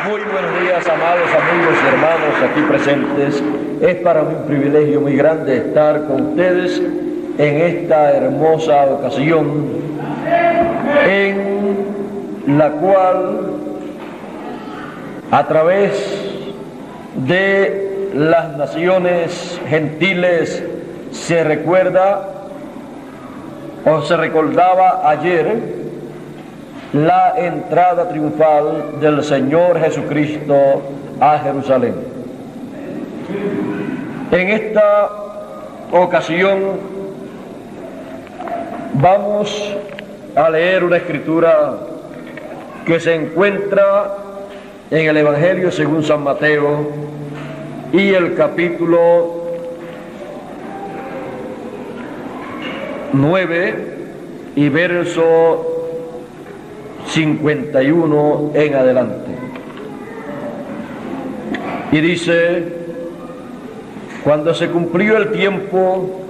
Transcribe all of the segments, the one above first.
Muy buenos días, amados amigos y hermanos aquí presentes. Es para mí un privilegio muy grande estar con ustedes en esta hermosa ocasión en la cual, a través de las naciones gentiles, se recuerda o se recordaba ayer la entrada triunfal del Señor Jesucristo a Jerusalén. En esta ocasión vamos a leer una escritura que se encuentra en el Evangelio según San Mateo y el capítulo 9 y verso 51 en adelante. Y dice: cuando se cumplió el tiempo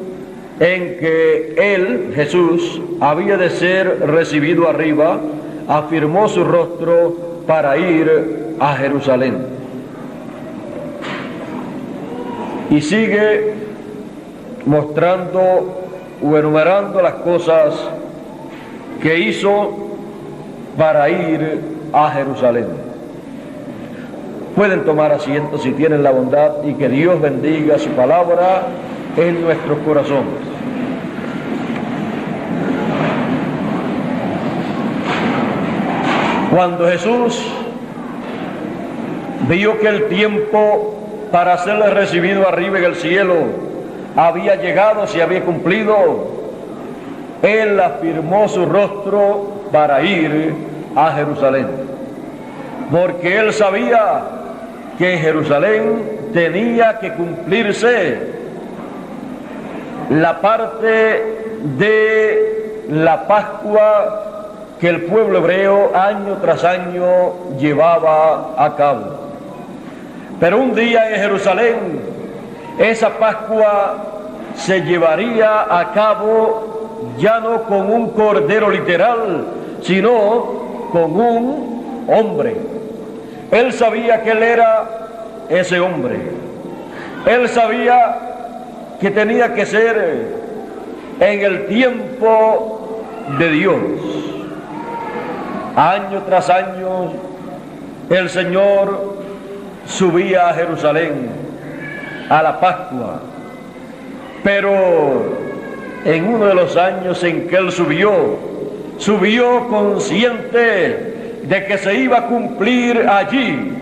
en que él, Jesús, había de ser recibido arriba, afirmó su rostro para ir a Jerusalén. Y sigue mostrando o enumerando las cosas que hizo para ir a Jerusalén. Pueden tomar asiento si tienen la bondad, y que Dios bendiga su palabra en nuestros corazones. Cuando Jesús vio que el tiempo para serle recibido arriba en el cielo había llegado, se había cumplido, él afirmó su rostro para ir a Jerusalén, porque él sabía que en Jerusalén tenía que cumplirse la parte de la Pascua que el pueblo hebreo año tras año llevaba a cabo. Pero un día en Jerusalén esa Pascua se llevaría a cabo ya no con un cordero literal, sino con un hombre. Él sabía que él era ese hombre. Él sabía que tenía que ser en el tiempo de Dios. Año tras año el Señor subía a Jerusalén a la Pascua, pero en uno de los años en que él subió consciente de que se iba a cumplir allí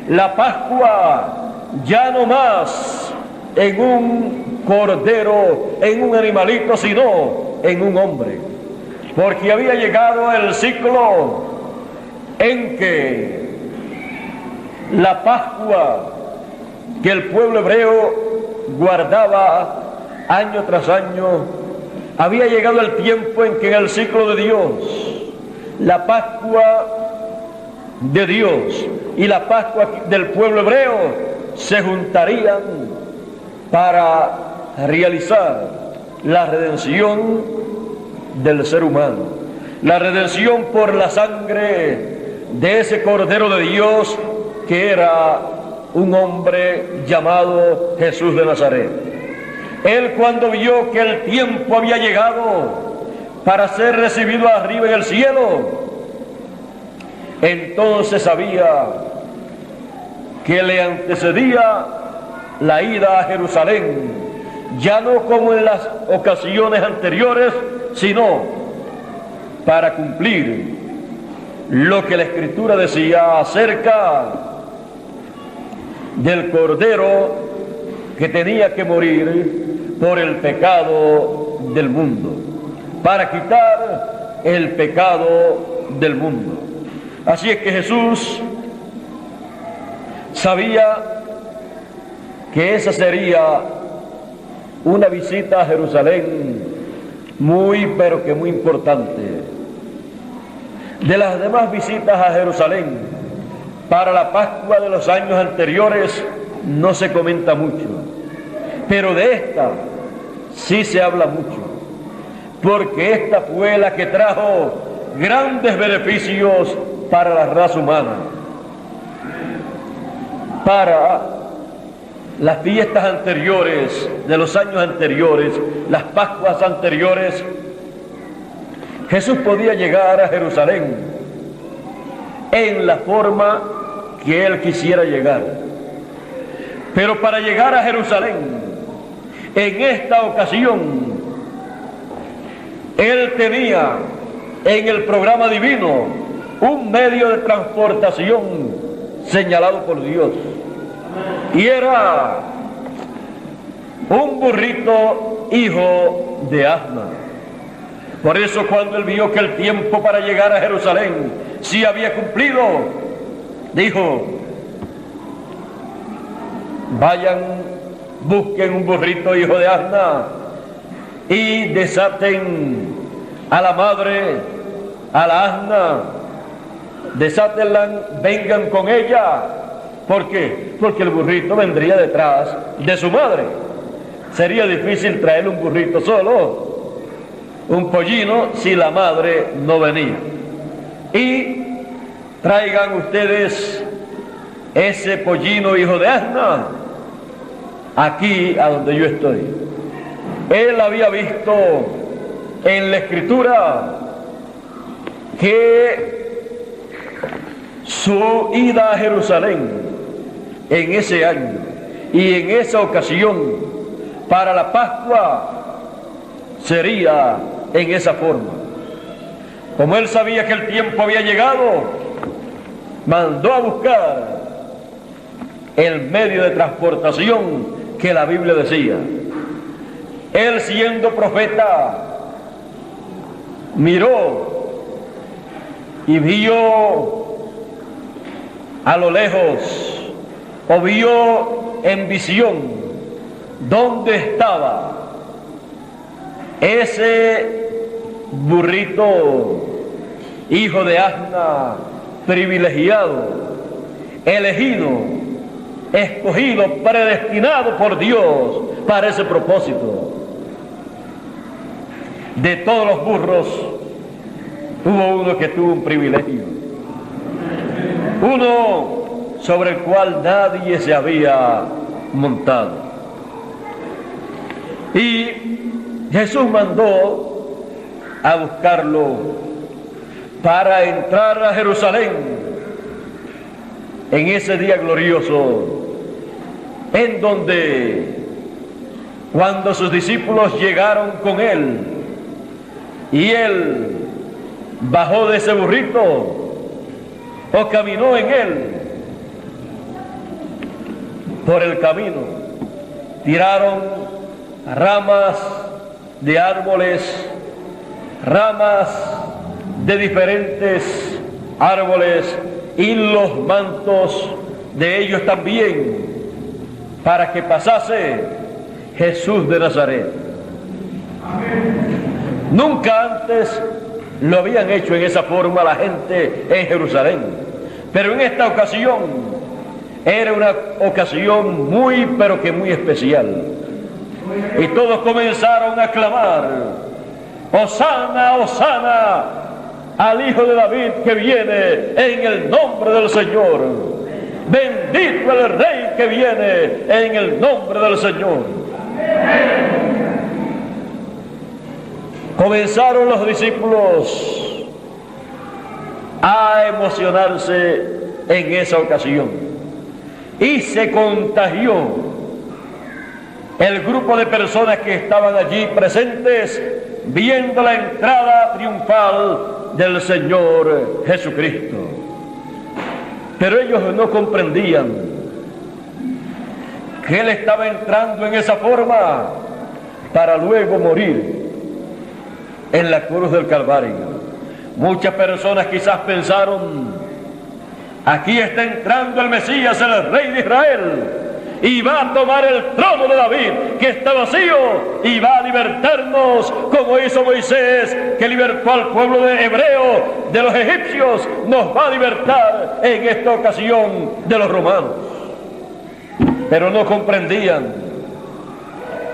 la Pascua, ya no más en un cordero, en un animalito, sino en un hombre, porque había llegado el ciclo en que la Pascua que el pueblo hebreo guardaba año tras año, había llegado el tiempo en que en el ciclo de Dios, la Pascua de Dios y la Pascua del pueblo hebreo se juntarían para realizar la redención del ser humano, la redención por la sangre de ese Cordero de Dios que era un hombre llamado Jesús de Nazaret. Él, cuando vio que el tiempo había llegado para ser recibido arriba en el cielo, entonces sabía que le antecedía la ida a Jerusalén, ya no como en las ocasiones anteriores, sino para cumplir lo que la Escritura decía acerca del Cordero que tenía que morir por el pecado del mundo, para quitar el pecado del mundo. Así es que Jesús sabía que esa sería una visita a Jerusalén muy, pero que muy importante. De las demás visitas a Jerusalén para la Pascua de los años anteriores no se comenta mucho, pero de esta sí se habla mucho, porque esta fue la que trajo grandes beneficios para la raza humana. Para las fiestas anteriores, de los años anteriores, las Pascuas anteriores, Jesús podía llegar a Jerusalén en la forma que Él quisiera llegar. Pero para llegar a Jerusalén, en esta ocasión, Él tenía en el programa divino un medio de transportación señalado por Dios. Y era un burrito hijo de asna. Por eso cuando Él vio que el tiempo para llegar a Jerusalén sí había cumplido, dijo: vayan, busquen un burrito hijo de asna y desaten a la madre, a la asna, desátenla, vengan con ella. ¿Por qué? Porque el burrito vendría detrás de su madre. Sería difícil traer un burrito solo, un pollino, si la madre no venía. Y traigan ustedes ese pollino hijo de asna aquí a donde yo estoy. Él había visto en la Escritura que su ida a Jerusalén en ese año y en esa ocasión para la Pascua sería en esa forma. Como Él sabía que el tiempo había llegado, mandó a buscar el medio de transportación que la Biblia decía. Él, siendo profeta, miró y vio a lo lejos, o vio en visión dónde estaba ese burrito hijo de asna, privilegiado, elegido, escogido, predestinado por Dios para ese propósito. De todos los burros hubo uno que tuvo un privilegio, uno sobre el cual nadie se había montado. Y Jesús mandó a buscarlo para entrar a Jerusalén en ese día glorioso, en donde cuando sus discípulos llegaron con Él y Él bajó de ese burrito o caminó en Él, por el camino tiraron ramas de árboles, ramas de diferentes árboles y los mantos de ellos también, para que pasase Jesús de Nazaret. Nunca antes lo habían hecho en esa forma la gente en Jerusalén, pero en esta ocasión era una ocasión muy, pero que muy especial. Y todos comenzaron a clamar: Hosana, Hosana al Hijo de David que viene en el nombre del Señor. Bendito el Rey que viene en el nombre del Señor. Comenzaron los discípulos a emocionarse en esa ocasión. Y se contagió el grupo de personas que estaban allí presentes viendo la entrada triunfal del Señor Jesucristo. Pero ellos no comprendían que Él estaba entrando en esa forma para luego morir en la cruz del Calvario. Muchas personas quizás pensaron: aquí está entrando el Mesías, el Rey de Israel, y va a tomar el trono de David, que está vacío, y va a libertarnos, como hizo Moisés, que libertó al pueblo de hebreo de los egipcios. Nos va a libertar en esta ocasión de los romanos. Pero no comprendían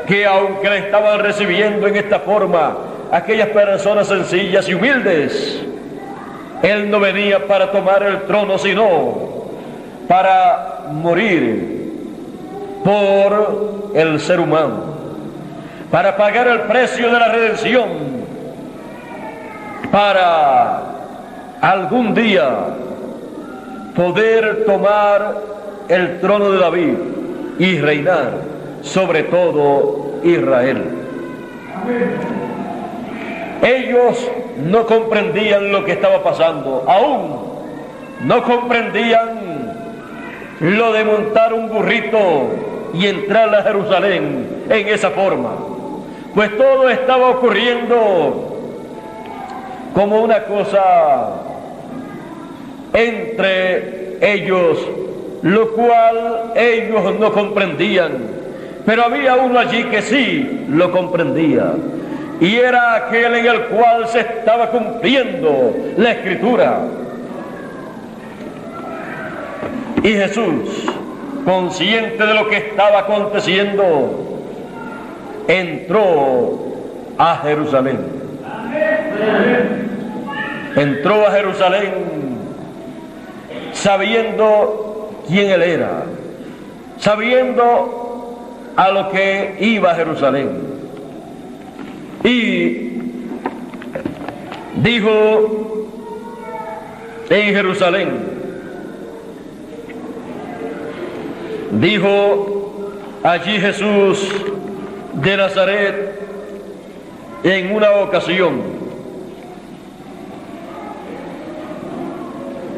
que aunque le estaban recibiendo en esta forma aquellas personas sencillas y humildes, Él no venía para tomar el trono, sino para morir por el ser humano, para pagar el precio de la redención, para algún día poder tomar el trono de David y reinar sobre todo Israel. Ellos no comprendían lo que estaba pasando, aún no comprendían lo de montar un burrito y entrar a Jerusalén en esa forma, pues todo estaba ocurriendo como una cosa entre ellos, lo cual ellos no comprendían, pero había uno allí que sí lo comprendía, y era aquel en el cual se estaba cumpliendo la Escritura. Y Jesús, consciente de lo que estaba aconteciendo, entró a Jerusalén. Entró a Jerusalén sabiendo quién él era, sabiendo a lo que iba a Jerusalén. Y dijo en Jerusalén, dijo allí Jesús de Nazaret en una ocasión,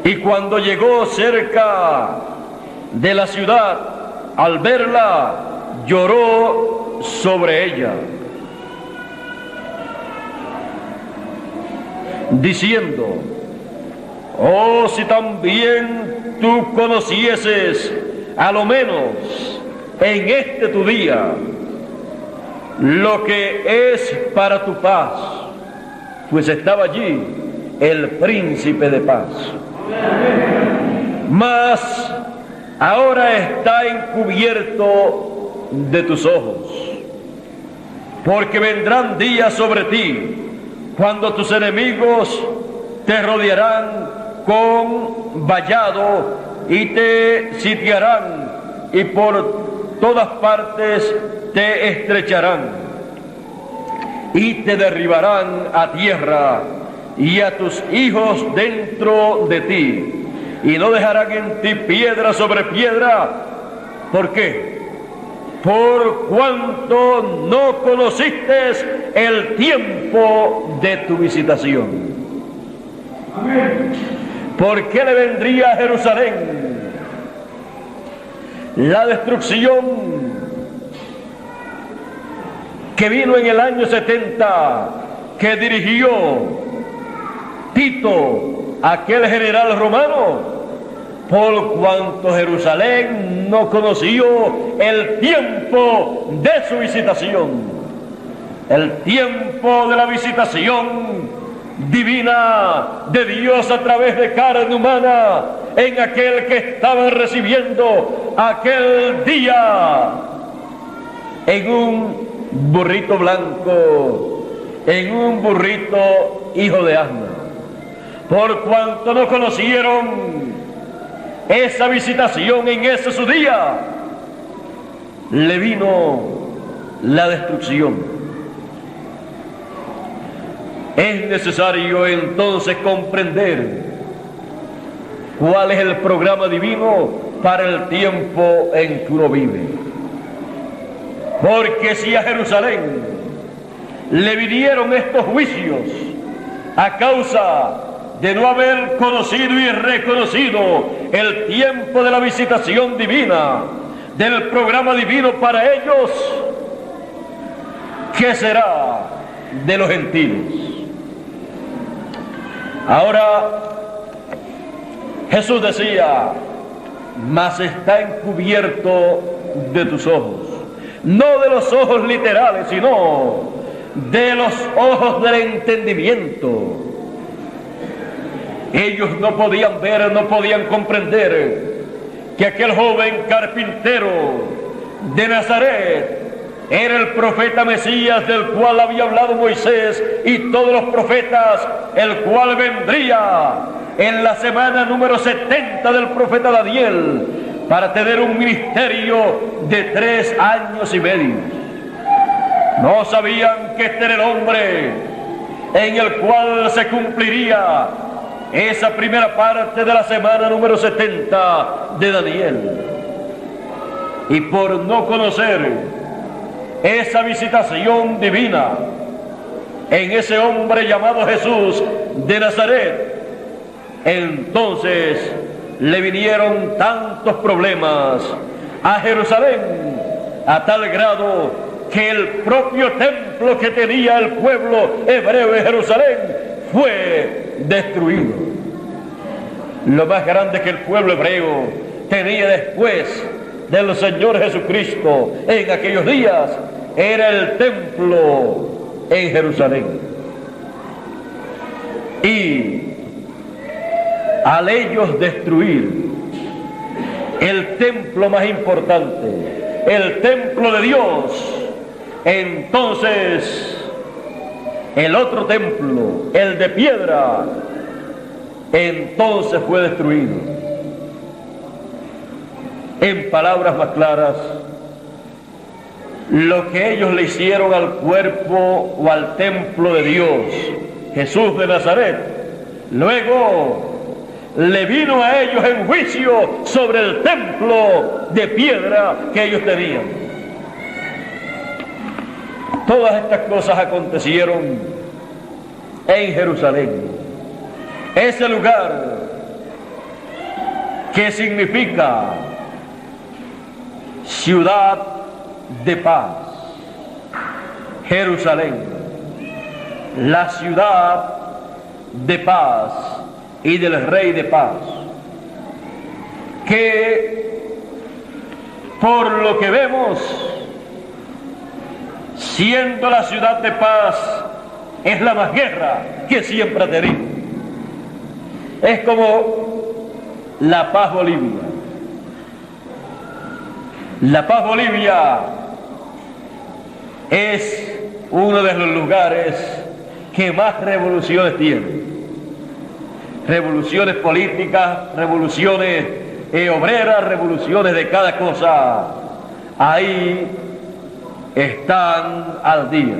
y cuando llegó cerca de la ciudad, al verla, lloró sobre ella, diciendo: oh, si también tú conocieses, a lo menos en este tu día, lo que es para tu paz, pues estaba allí el príncipe de paz. Mas ahora está encubierto de tus ojos, porque vendrán días sobre ti cuando tus enemigos te rodearán con vallado y te sitiarán y por todas partes te estrecharán y te derribarán a tierra y a tus hijos dentro de ti, y no dejarán en ti piedra sobre piedra. ¿Por qué? Por cuanto no conociste el tiempo de tu visitación. Amén. ¿Por qué le vendría a Jerusalén la destrucción que vino en el año 70, que dirigió Tito, aquel general romano? Por cuanto Jerusalén no conoció el tiempo de su visitación, el tiempo de la visitación divina de Dios a través de carne humana, en aquel que estaban recibiendo aquel día en un burrito blanco, en un burrito hijo de asna. Por cuanto no conocieron esa visitación en ese su día, le vino la destrucción. Es necesario entonces comprender cuál es el programa divino para el tiempo en que uno vive. Porque si a Jerusalén le vinieron estos juicios a causa de no haber conocido y reconocido el tiempo de la visitación divina, del programa divino para ellos, ¿qué será de los gentiles? Ahora Jesús decía: mas está encubierto de tus ojos, no de los ojos literales, sino de los ojos del entendimiento. Ellos no podían ver, no podían comprender que aquel joven carpintero de Nazaret era el profeta Mesías, del cual había hablado Moisés y todos los profetas, el cual vendría en la semana número 70 del profeta Daniel, para tener un ministerio de 3 años y medio. No sabían que este era el hombre en el cual se cumpliría esa primera parte de la semana número 70 de Daniel. Y por no conocer esa visitación divina en ese hombre llamado Jesús de Nazaret, entonces le vinieron tantos problemas a Jerusalén, a tal grado que el propio templo que tenía el pueblo hebreo en Jerusalén fue destruido. Lo más grande que el pueblo hebreo tenía después del Señor Jesucristo en aquellos días era el templo en Jerusalén. Y al ellos destruir el templo más importante, el templo de Dios, entonces el otro templo, el de piedra, entonces fue destruido. En palabras más claras, lo que ellos le hicieron al cuerpo o al templo de Dios, Jesús de Nazaret, luego le vino a ellos en juicio sobre el templo de piedra que ellos tenían. Todas estas cosas acontecieron en Jerusalén, ese lugar que significa ciudad de paz. Jerusalén, la ciudad de paz y del Rey de paz, que por lo que vemos, siendo la ciudad de paz, es la más guerra que siempre ha tenido. Es como La Paz Bolivia. La Paz Bolivia es uno de los lugares que más revoluciones tiene. Revoluciones políticas, revoluciones obreras, revoluciones de cada cosa. Ahí están al día.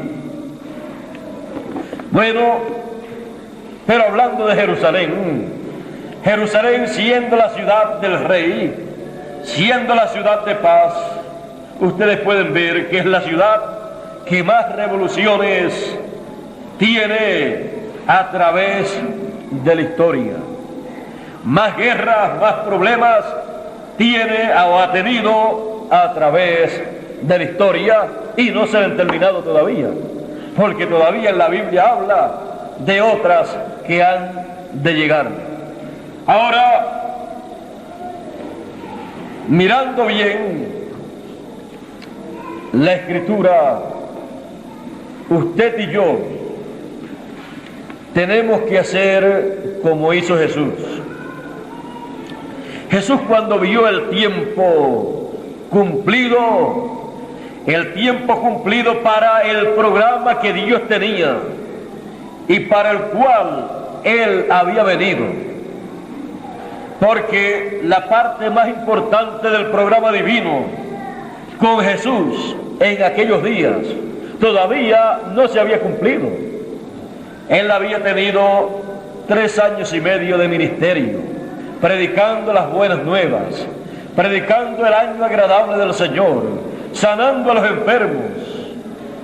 Bueno, pero hablando de Jerusalén, Jerusalén siendo la ciudad del rey, siendo la ciudad de paz, ustedes pueden ver que es la ciudad que más revoluciones tiene a través de la historia. Más guerras, más problemas tiene o ha tenido a través de la historia, y no se han terminado todavía, porque todavía en la Biblia habla de otras que han de llegar. Ahora, mirando bien la Escritura, usted y yo tenemos que hacer como hizo Jesús. Jesús, cuando vio el tiempo cumplido, para el programa que Dios tenía y para el cual Él había venido, porque la parte más importante del programa divino con Jesús en aquellos días todavía no se había cumplido. Él había tenido 3 años y medio de ministerio, predicando las buenas nuevas, predicando el año agradable del Señor, sanando a los enfermos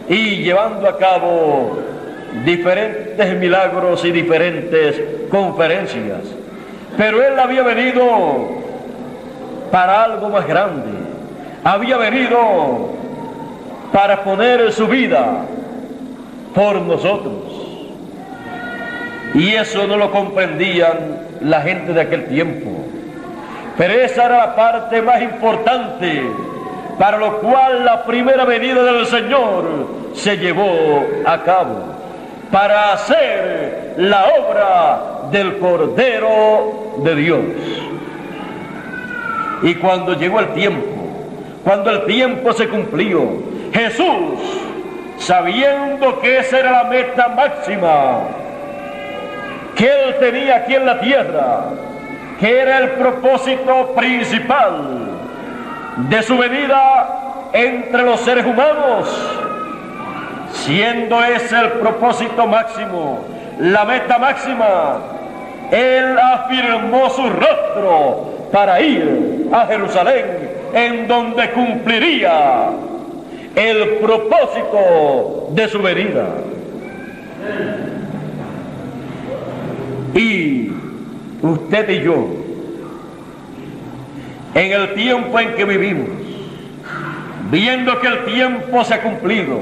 y llevando a cabo diferentes milagros y diferentes conferencias. Pero Él había venido para algo más grande. Había venido para poner su vida por nosotros. Y eso no lo comprendían la gente de aquel tiempo. Pero esa era la parte más importante, para lo cual la primera venida del Señor se llevó a cabo, para hacer la obra del Cordero de Dios. Y cuando llegó el tiempo, cuando el tiempo se cumplió, Jesús, sabiendo que esa era la meta máxima que Él tenía aquí en la tierra, que era el propósito principal de su venida entre los seres humanos, siendo ese el propósito máximo, la meta máxima, Él afirmó su rostro para ir a Jerusalén, en donde cumpliría el propósito de su venida. Y usted y yo, en el tiempo en que vivimos, viendo que el tiempo se ha cumplido,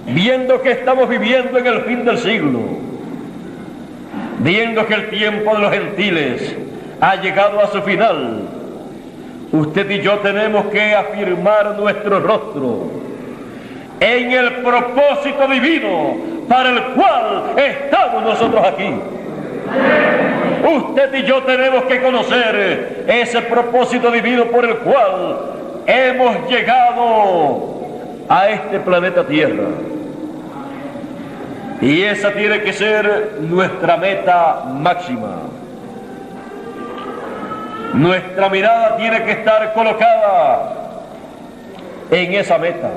viendo que estamos viviendo en el fin del siglo, viendo que el tiempo de los gentiles ha llegado a su final, usted y yo tenemos que afirmar nuestro rostro en el propósito divino para el cual estamos nosotros aquí. Usted y yo tenemos que conocer ese propósito divino por el cual hemos llegado a este planeta Tierra. Y esa tiene que ser nuestra meta máxima. Nuestra mirada tiene que estar colocada en esa meta.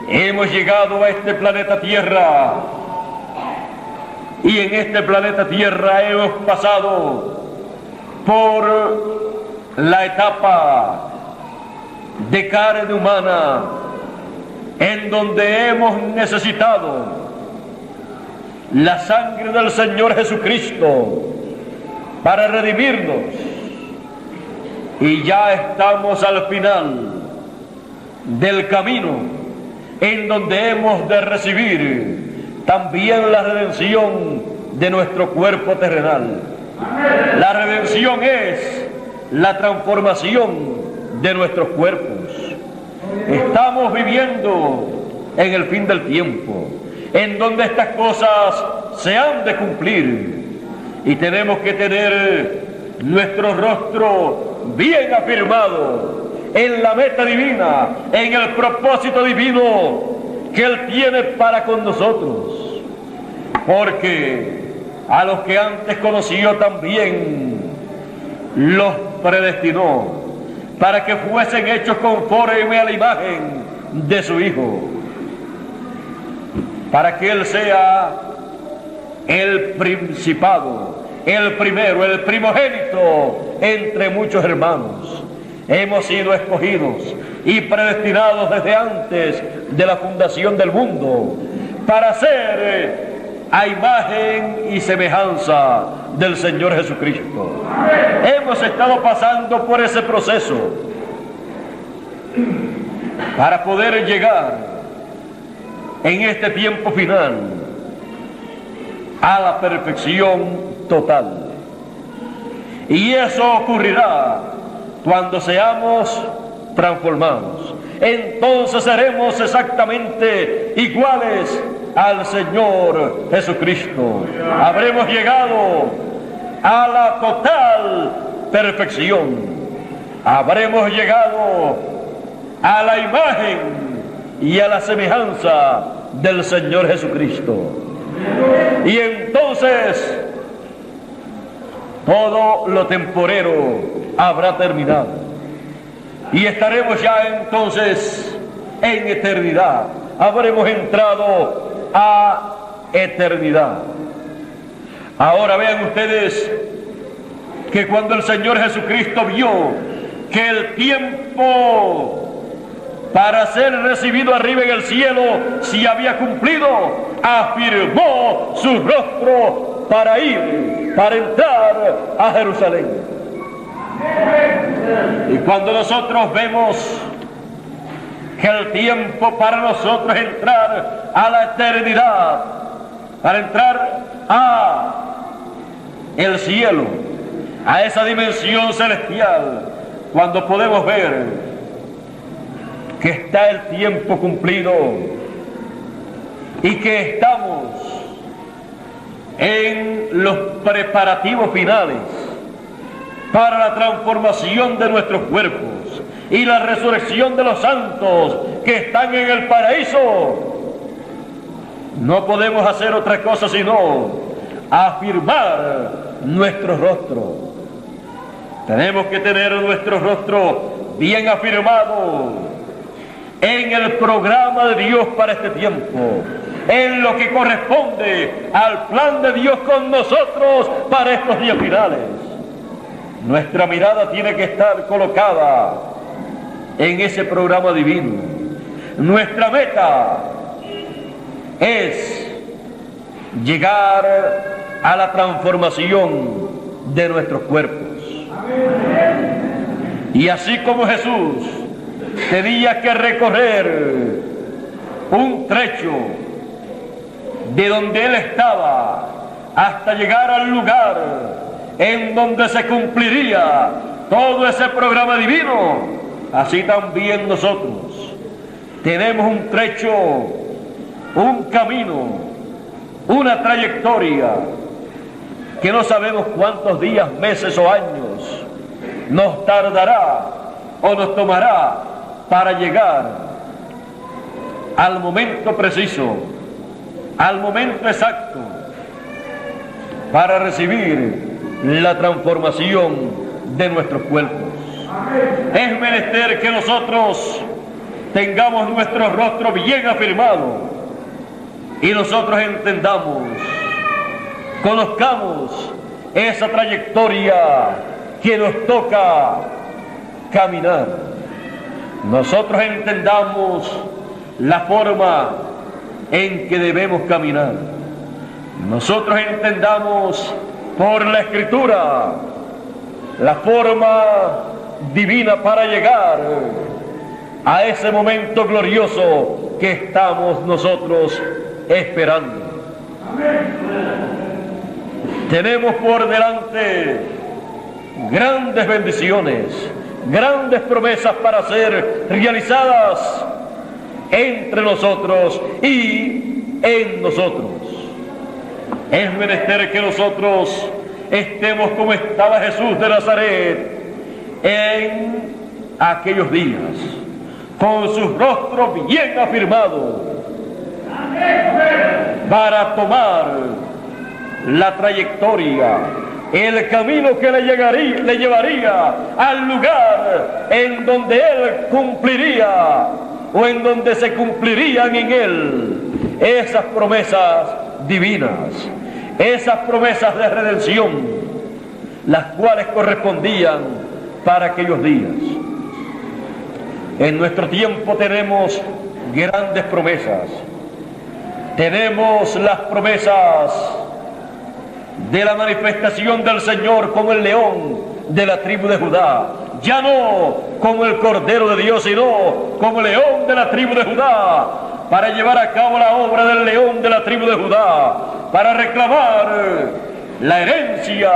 Hemos llegado a este planeta Tierra y en este planeta Tierra hemos pasado por la etapa de carne humana en donde hemos necesitado la sangre del Señor Jesucristo para redimirnos, y ya estamos al final del camino en donde hemos de recibir también la redención de nuestro cuerpo terrenal. La redención es la transformación de nuestros cuerpos. Estamos viviendo en el fin del tiempo, en donde estas cosas se han de cumplir, y tenemos que tener nuestro rostro bien afirmado en la meta divina, en el propósito divino que Él tiene para con nosotros, porque a los que antes conoció también los predestinó para que fuesen hechos conforme a la imagen de su Hijo, para que Él sea el principado, el primero, el primogénito entre muchos hermanos. Hemos sido escogidos y predestinados desde antes de la fundación del mundo para ser a imagen y semejanza del Señor Jesucristo. Hemos estado pasando por ese proceso para poder llegar en este tiempo final a la perfección total. Y eso ocurrirá cuando seamos transformados. Entonces seremos exactamente iguales al Señor Jesucristo. Habremos llegado a la total perfección. Habremos llegado a la imagen y a la semejanza del Señor Jesucristo. Y entonces todo lo temporero habrá terminado y estaremos ya entonces en eternidad. Habremos entrado a eternidad. Ahora vean ustedes que cuando el Señor Jesucristo vio que el tiempo para ser recibido arriba en el cielo se había cumplido, afirmó su rostro para ir, para entrar a Jerusalén. Y cuando nosotros vemos que el tiempo para nosotros entrar a la eternidad, para entrar a el cielo, a esa dimensión celestial, cuando podemos ver que está el tiempo cumplido y que estamos en los preparativos finales para la transformación de nuestros cuerpos y la resurrección de los santos que están en el paraíso, no podemos hacer otra cosa sino afirmar nuestro rostro. Tenemos que tener nuestro rostro bien afirmado en el programa de Dios para este tiempo, en lo que corresponde al plan de Dios con nosotros para estos días finales. Nuestra mirada tiene que estar colocada en ese programa divino. Nuestra meta es llegar a la transformación de nuestros cuerpos. Y así como Jesús tenía que recorrer un trecho de donde Él estaba hasta llegar al lugar en donde se cumpliría todo ese programa divino, así también nosotros tenemos un trecho, un camino, una trayectoria que no sabemos cuántos días, meses o años nos tardará o nos tomará para llegar al momento preciso, al momento exacto, para recibir la transformación de nuestros cuerpos. Es menester que nosotros tengamos nuestro rostro bien afirmado y nosotros entendamos, conozcamos esa trayectoria que nos toca caminar. Nosotros entendamos la forma en que debemos caminar. Nosotros entendamos por la Escritura la forma divina para llegar a ese momento glorioso que estamos nosotros esperando. Tenemos por delante grandes bendiciones, grandes promesas para ser realizadas entre nosotros y en nosotros. Es menester que nosotros estemos como estaba Jesús de Nazaret en aquellos días, con sus rostros bien afirmados, para tomar la trayectoria, el camino que le llevaría al lugar en donde Él cumpliría o en donde se cumplirían en Él esas promesas divinas, esas promesas de redención, las cuales correspondían para aquellos días. En nuestro tiempo tenemos grandes promesas. Tenemos las promesas de la manifestación del Señor como el león de la tribu de Judá, ya no como el Cordero de Dios, sino como el león de la tribu de Judá, para llevar a cabo la obra del león de la tribu de Judá, para reclamar la herencia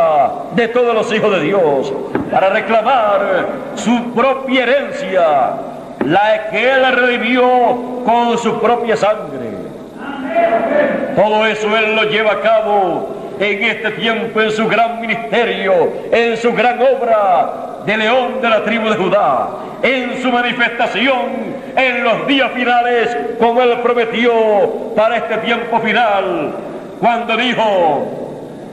de todos los hijos de Dios, para reclamar su propia herencia, la que Él redimió con su propia sangre. Todo eso Él lo lleva a cabo en este tiempo, en su gran ministerio, en su gran obra de león de la tribu de Judá, en su manifestación en los días finales, como Él prometió para este tiempo final, cuando dijo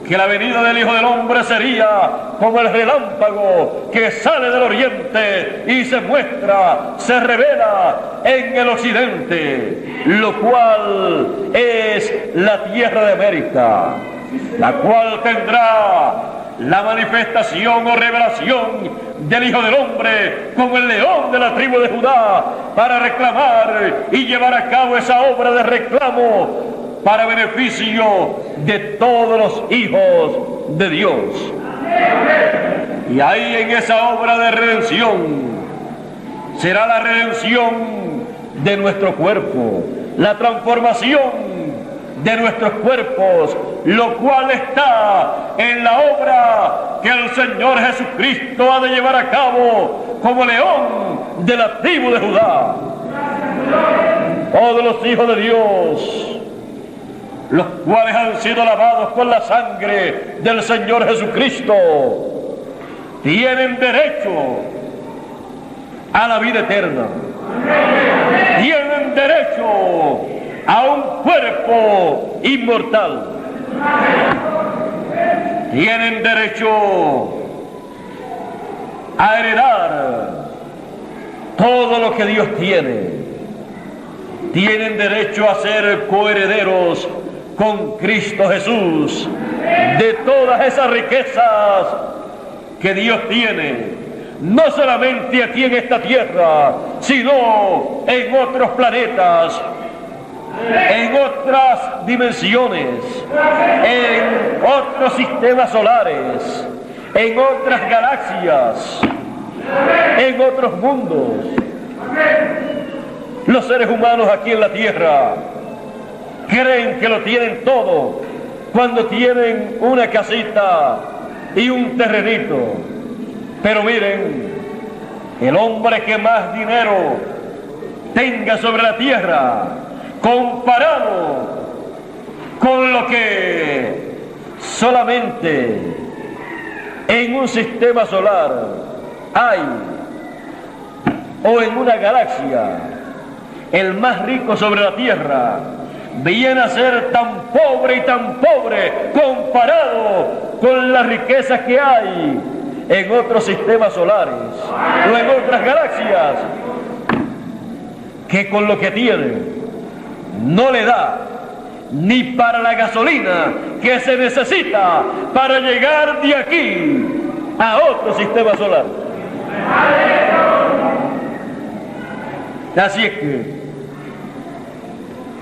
que la venida del Hijo del Hombre sería como el relámpago que sale del oriente y se muestra, se revela en el occidente, lo cual es la tierra de América, la cual tendrá la manifestación o revelación del Hijo del Hombre como el león de la tribu de Judá, para reclamar y llevar a cabo esa obra de reclamo para beneficio de todos los hijos de Dios. Y ahí en esa obra de redención será la redención de nuestro cuerpo, la transformación de nuestros cuerpos, lo cual está en la obra que el Señor Jesucristo ha de llevar a cabo como león de la tribu de Judá. Todos los hijos de Dios, los cuales han sido lavados con la sangre del Señor Jesucristo, tienen derecho a la vida eterna, tienen derecho a un cuerpo inmortal. tienen derecho a heredar todo lo que Dios tiene. Tienen derecho a ser coherederos con Cristo Jesús de todas esas riquezas que Dios tiene, no solamente aquí en esta tierra, sino en otros planetas, en otras dimensiones, en otros sistemas solares, en otras galaxias, en otros mundos. Los seres humanos aquí en la tierra creen que lo tienen todo cuando tienen una casita y un terrenito. Pero miren, el hombre que más dinero tenga sobre la tierra, comparado con lo que solamente en un sistema solar hay, o en una galaxia, el más rico sobre la tierra, viene a ser tan pobre comparado con las riquezas que hay en otros sistemas solares o en otras galaxias, que con lo que tiene no le da ni para la gasolina que se necesita para llegar de aquí a otro sistema solar. Así es que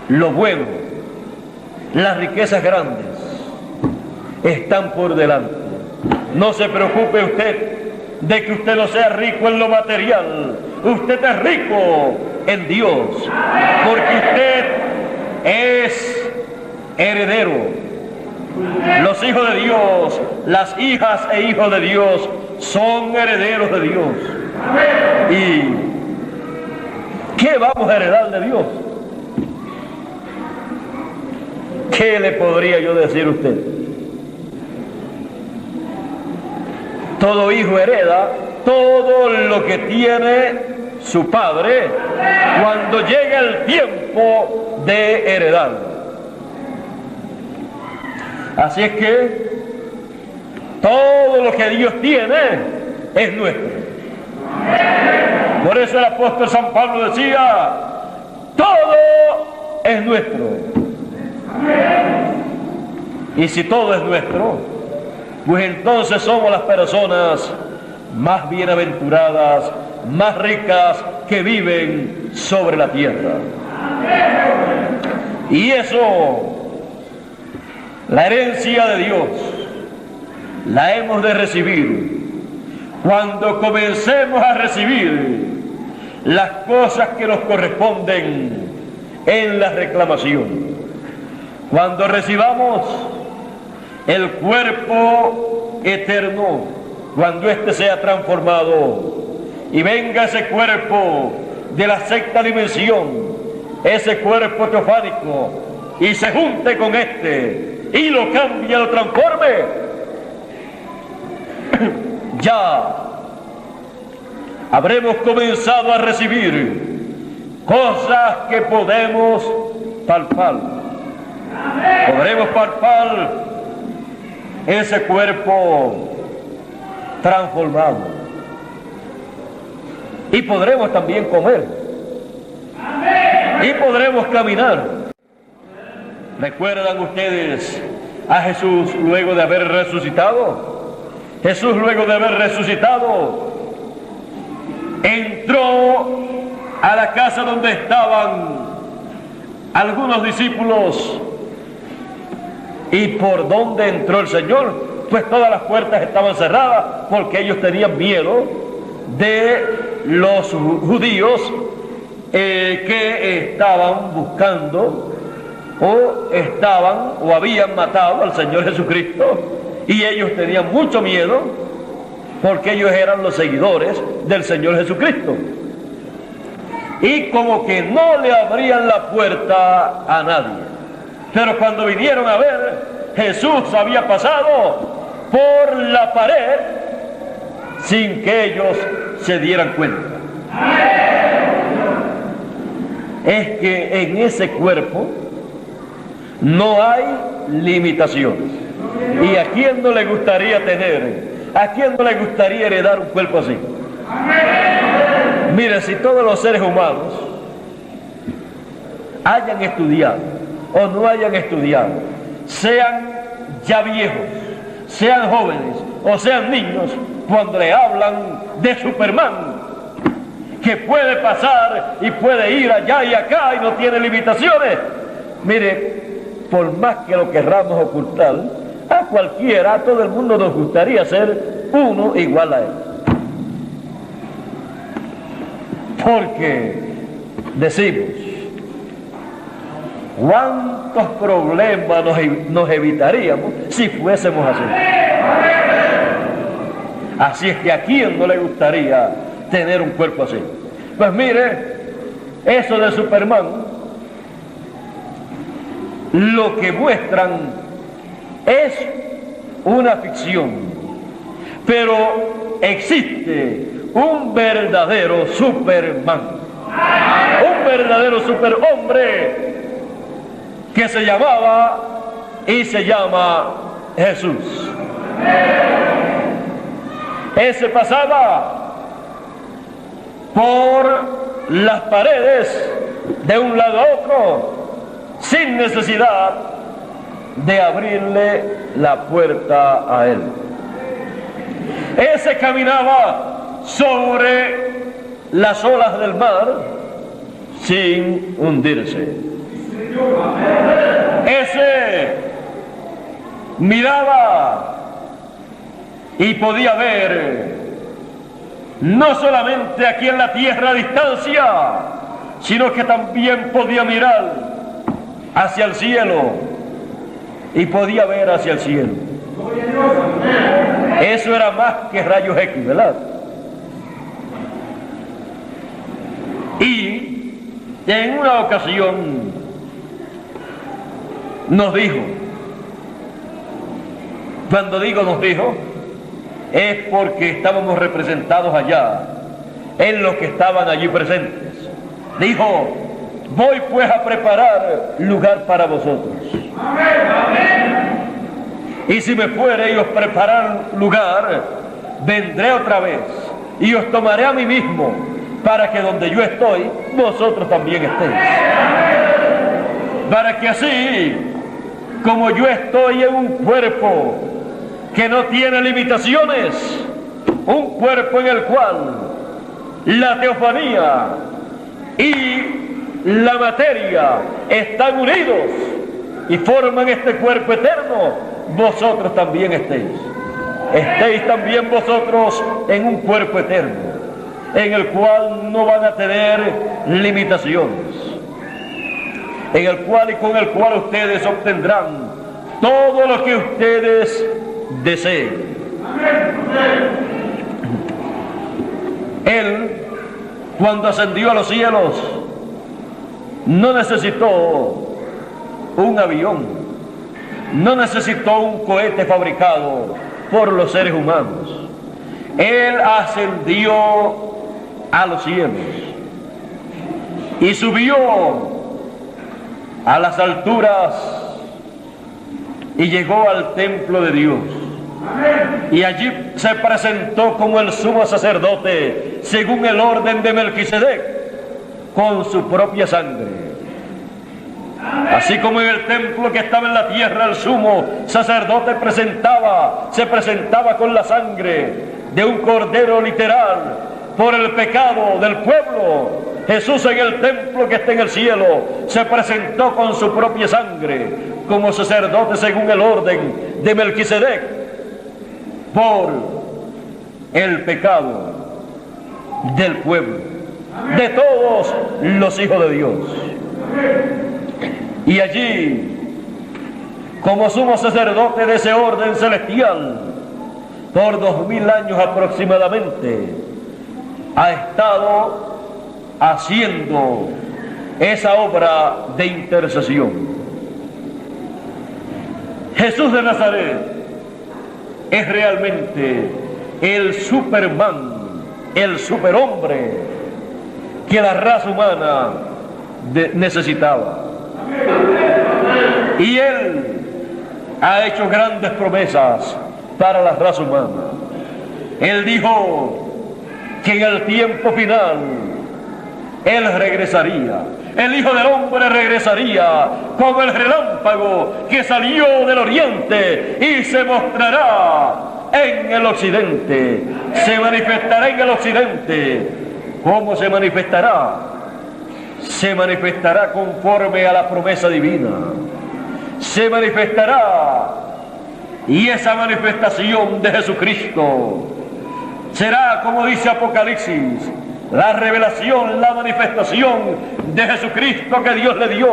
lo bueno, las riquezas grandes están por delante. No se preocupe usted de que usted no sea rico en lo material. Usted es rico en Dios, porque usted es heredero. Los hijos de Dios, las hijas e hijos de Dios son herederos de Dios. ¿Y qué vamos a heredar de Dios? ¿Qué le podría yo decir a usted? Todo hijo hereda todo lo que tiene su padre cuando llega el tiempo de heredar. Así es que todo lo que Dios tiene es nuestro. Por eso el apóstol San Pablo decía, todo es nuestro. Y si todo es nuestro, pues entonces somos las personas más bienaventuradas, más ricas que viven sobre la tierra. Y eso, la herencia de Dios, la hemos de recibir cuando comencemos a recibir las cosas que nos corresponden en la reclamación. Cuando recibamos el cuerpo eterno, cuando éste sea transformado y venga ese cuerpo de la sexta dimensión, ese cuerpo teofánico, y se junte con este y lo cambie, lo transforme, ya habremos comenzado a recibir cosas que podemos palpar. Podremos palpar ese cuerpo transformado y podremos también comer y podremos caminar. ¿Recuerdan ustedes a Jesús luego de haber resucitado? Jesús luego de haber resucitado entró a la casa donde estaban algunos discípulos. ¿Y por dónde entró el Señor? Pues todas las puertas estaban cerradas porque ellos tenían miedo de los judíos que estaban buscando o habían matado al Señor Jesucristo, y ellos tenían mucho miedo porque ellos eran los seguidores del Señor Jesucristo. Y como que no le abrían la puerta a nadie. Pero cuando vinieron a ver, Jesús había pasado por la pared sin que ellos se dieran cuenta. Es que en ese cuerpo no hay limitaciones. ¿Y a quién no le gustaría tener? ¿A quién no le gustaría heredar un cuerpo así? Mire, si todos los seres humanos hayan estudiado o no hayan estudiado, sean ya viejos, sean jóvenes o sean niños, cuando le hablan de Superman, que puede pasar y puede ir allá y acá y no tiene limitaciones, mire, por más que lo querramos ocultar, a cualquiera, a todo el mundo nos gustaría ser uno igual a él. Porque decimos, ¿cuántos problemas nos evitaríamos si fuésemos así? Así es que a quién no le gustaría tener un cuerpo así. Pues mire, eso de Superman, lo que muestran es una ficción, pero existe un verdadero Superman, un verdadero superhombre que se llamaba y se llama Jesús. Ese pasaba por las paredes de un lado a otro sin necesidad de abrirle la puerta a él. Ese caminaba sobre las olas del mar sin hundirse. Ese miraba y podía ver no solamente aquí en la tierra a distancia, sino que también podía mirar hacia el cielo y podía ver hacia el cielo. Eso era más que rayos X, ¿verdad? Y en una ocasión nos dijo, cuando digo nos dijo, es porque estábamos representados allá en los que estaban allí presentes. Dijo, voy pues a preparar lugar para vosotros. Y si me fuere y os preparar lugar, vendré otra vez y os tomaré a mí mismo, para que donde yo estoy, vosotros también estéis. Para que así, como yo estoy en un cuerpo que no tiene limitaciones, un cuerpo en el cual la teofanía y la materia están unidos y forman este cuerpo eterno, vosotros también estéis también vosotros en un cuerpo eterno, en el cual no van a tener limitaciones, en el cual y con el cual ustedes obtendrán todo lo que ustedes deseen. Él, cuando ascendió a los cielos, no necesitó un avión, no necesitó un cohete fabricado por los seres humanos. Él ascendió a los cielos y subió a las alturas y llegó al templo de Dios. Y allí se presentó como el sumo sacerdote según el orden de Melquisedec, con su propia sangre. Así como en el templo que estaba en la tierra el sumo sacerdote se presentaba con la sangre de un cordero literal por el pecado del pueblo, Jesús en el templo que está en el cielo se presentó con su propia sangre como sacerdote según el orden de Melquisedec por el pecado del pueblo, de todos los hijos de Dios. Y allí, como sumo sacerdote de ese orden celestial, por 2000 años aproximadamente, ha estado haciendo esa obra de intercesión. Jesús de Nazaret es realmente el Superman, el superhombre que la raza humana necesitaba. Y Él ha hecho grandes promesas para la raza humana. Él dijo que en el tiempo final Él regresaría. El Hijo del Hombre regresaría como el relámpago que salió del oriente y se mostrará en el occidente. Se manifestará en el occidente. ¿Cómo se manifestará? Se manifestará conforme a la promesa divina. Se manifestará, y esa manifestación de Jesucristo será, como dice Apocalipsis, la revelación, la manifestación de Jesucristo que Dios le dio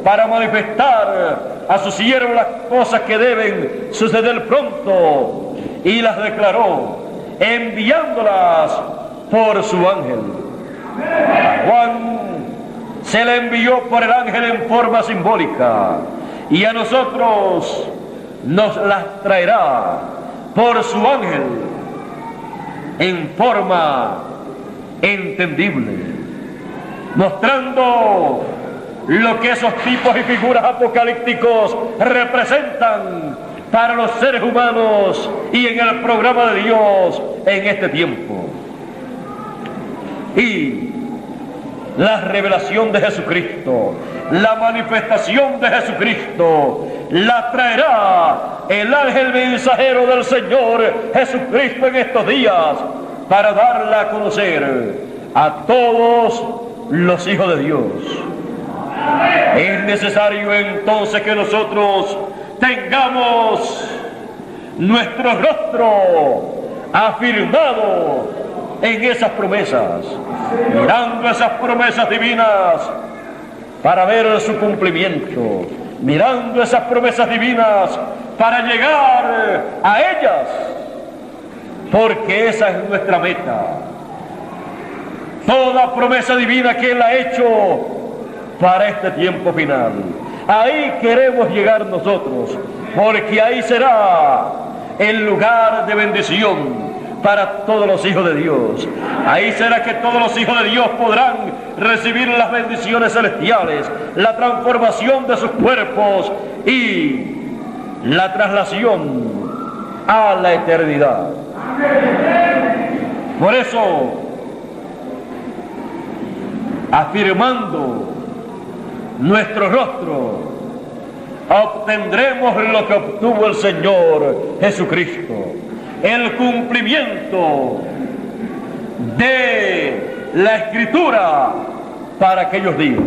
para manifestar a sus siervos las cosas que deben suceder pronto, y las declaró enviándolas por su ángel. A Juan se le envió por el ángel en forma simbólica, y a nosotros nos las traerá por su ángel en forma entendible, mostrando lo que esos tipos y figuras apocalípticos representan para los seres humanos y en el programa de Dios en este tiempo. Y la revelación de Jesucristo, la manifestación de Jesucristo, la traerá el ángel mensajero del Señor Jesucristo en estos días para darla a conocer a todos los hijos de Dios. Es necesario entonces que nosotros tengamos nuestro rostro afirmado en esas promesas, mirando esas promesas divinas para ver su cumplimiento, mirando esas promesas divinas para llegar a ellas, porque esa es nuestra meta. Toda promesa divina que Él ha hecho para este tiempo final, ahí queremos llegar nosotros, porque ahí será el lugar de bendición para todos los hijos de Dios. Ahí será que todos los hijos de Dios podrán recibir las bendiciones celestiales, la transformación de sus cuerpos y la traslación a la eternidad. Por eso, afirmando nuestro rostro, obtendremos lo que obtuvo el Señor Jesucristo: el cumplimiento de la Escritura para aquellos días.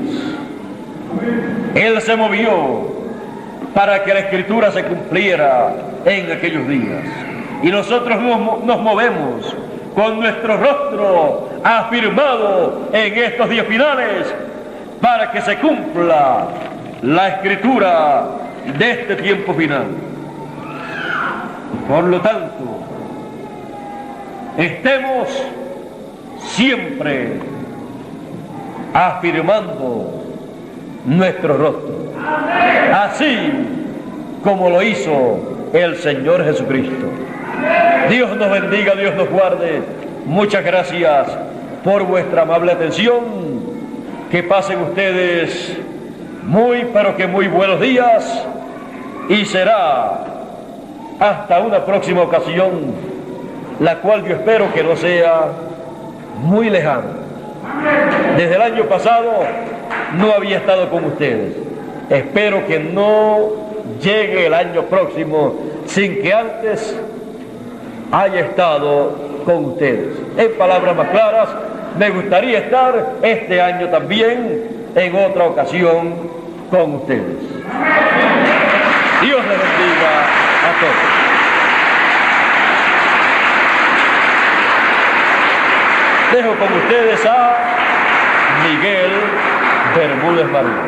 Él se movió para que la Escritura se cumpliera en aquellos días. Y nosotros nos movemos con nuestro rostro afirmado en estos días finales para que se cumpla la Escritura de este tiempo final. Por lo tanto, estemos siempre afirmando nuestro rostro, así como lo hizo el Señor Jesucristo. Dios nos bendiga, Dios nos guarde. Muchas gracias por vuestra amable atención. Que pasen ustedes muy, pero que muy buenos días, y será hasta una próxima ocasión, la cual yo espero que no sea muy lejana. Desde el año pasado no había estado con ustedes. Espero que no llegue el año próximo sin que antes haya estado con ustedes. En palabras más claras, me gustaría estar este año también en otra ocasión con ustedes. Dios les bendiga a todos. Dejo con ustedes a Miguel Bermúdez María.